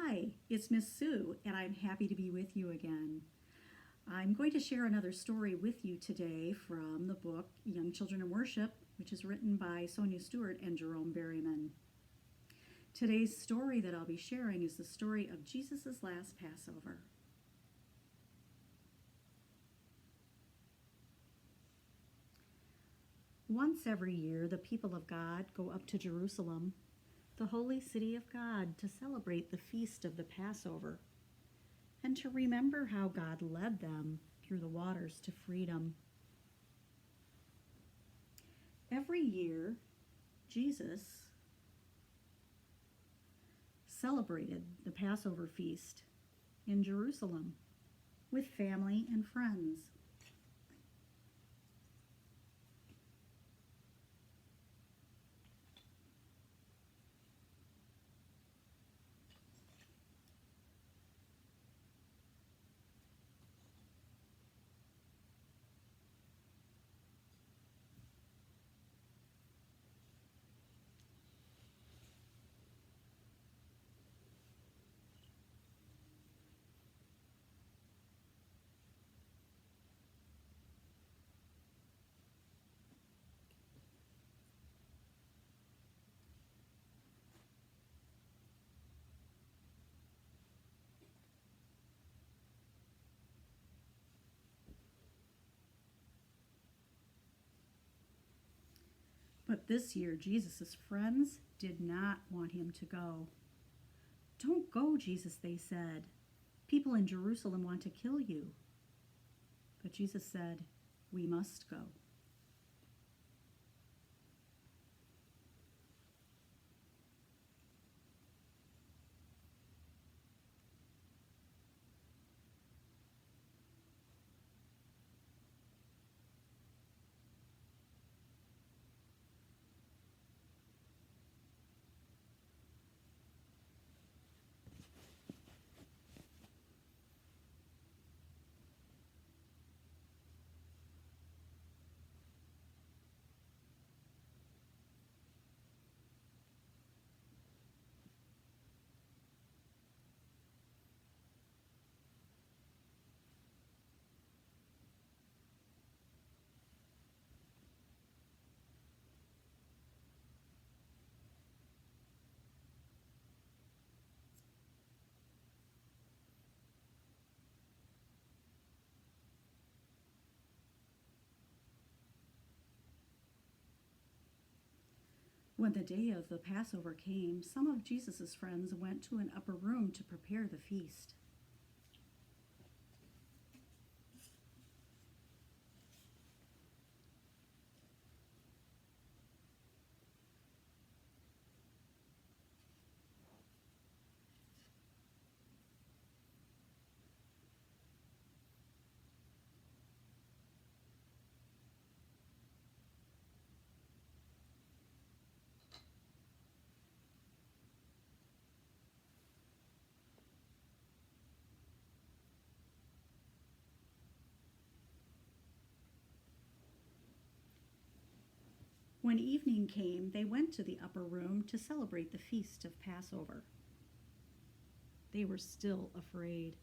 Hi, it's Miss Sue, and I'm happy to be with you again. I'm going to share another story with you today from the book Young Children in Worship, which is written by Sonia Stewart and Jerome Berryman. Today's story that I'll be sharing is the story of Jesus' last Passover. Once every year, the people of God go up to Jerusalem, the holy city of God, to celebrate the feast of the Passover and to remember how God led them through the waters to freedom. Every year, Jesus celebrated the Passover feast in Jerusalem with family and friends. But this year, Jesus' friends did not want him to go. "Don't go, Jesus," they said. "People in Jerusalem want to kill you." But Jesus said, "We must go." When the day of the Passover came, some of Jesus' friends went to an upper room to prepare the feast. When evening came, they went to the upper room to celebrate the feast of Passover. They were still afraid.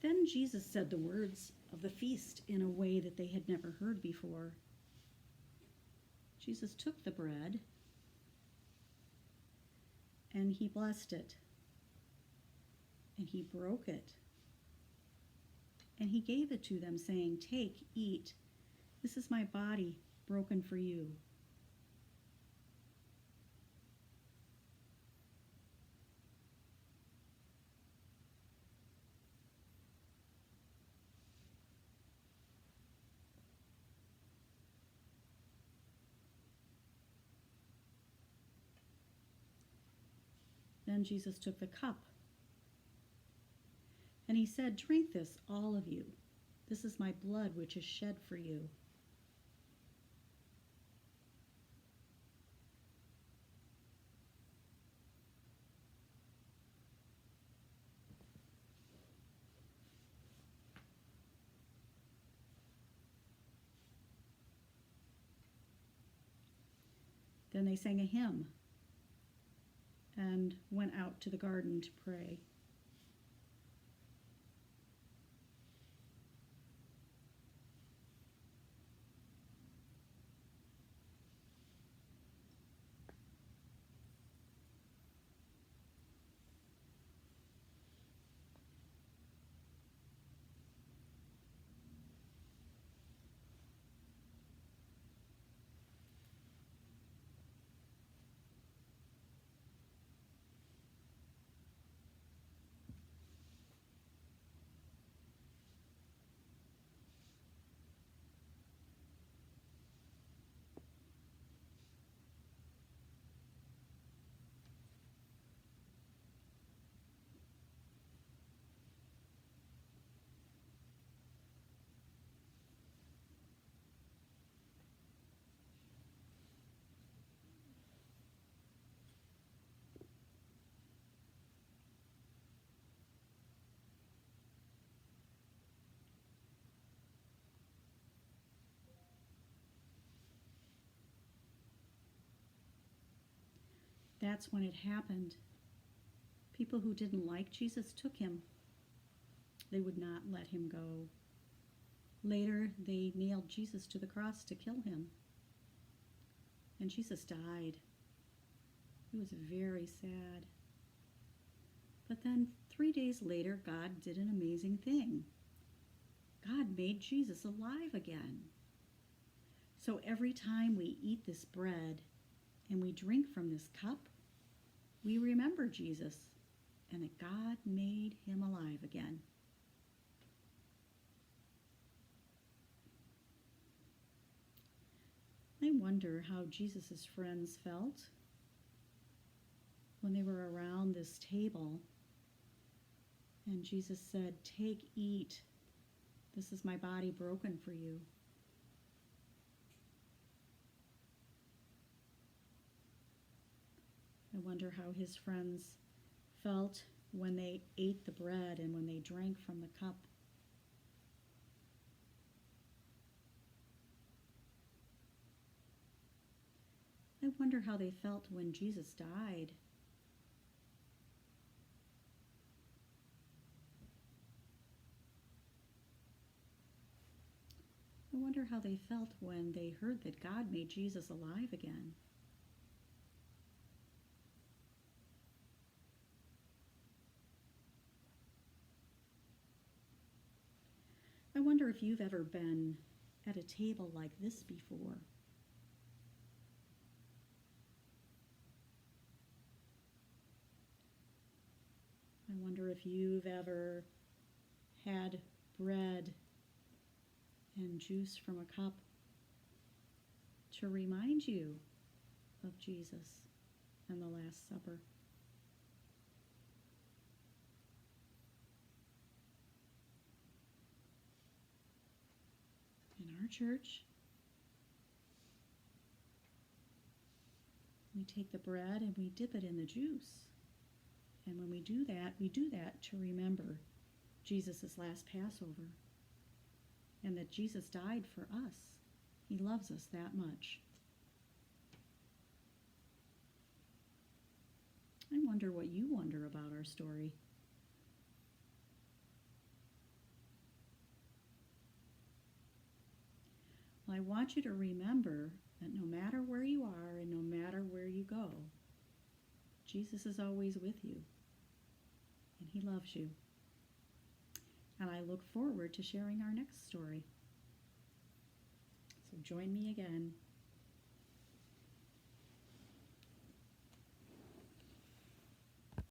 Then Jesus said the words of the feast in a way that they had never heard before. Jesus took the bread And he blessed it. And he broke it. And he gave it to them, saying, "Take, eat. This is my body broken for you." Then Jesus took the cup. And he said, "Drink this, all of you. This is my blood, which is shed for you." Then they sang a hymn and went out to the garden to pray. That's when it happened. People who didn't like Jesus took him. They would not let him go. Later, they nailed Jesus to the cross to kill him. And Jesus died. It was very sad. But then 3 days later, God did an amazing thing. God made Jesus alive again. So every time we eat this bread and we drink from this cup, we remember Jesus and that God made him alive again. I wonder how Jesus' friends felt when they were around this table and Jesus said, "Take, eat. This is my body broken for you." I wonder how his friends felt when they ate the bread and when they drank from the cup. I wonder how they felt when Jesus died. I wonder how they felt when they heard that God made Jesus alive again. I wonder if you've ever been at a table like this before. I wonder if you've ever had bread and juice from a cup to remind you of Jesus and the Last Supper. In our church, we take the bread and we dip it in the juice. And when we do that to remember Jesus' last Passover and that Jesus died for us. He loves us that much. I wonder what you wonder about our story. Well, I want you to remember that no matter where you are and no matter where you go, Jesus is always with you, and he loves you. And I look forward to sharing our next story. So join me again.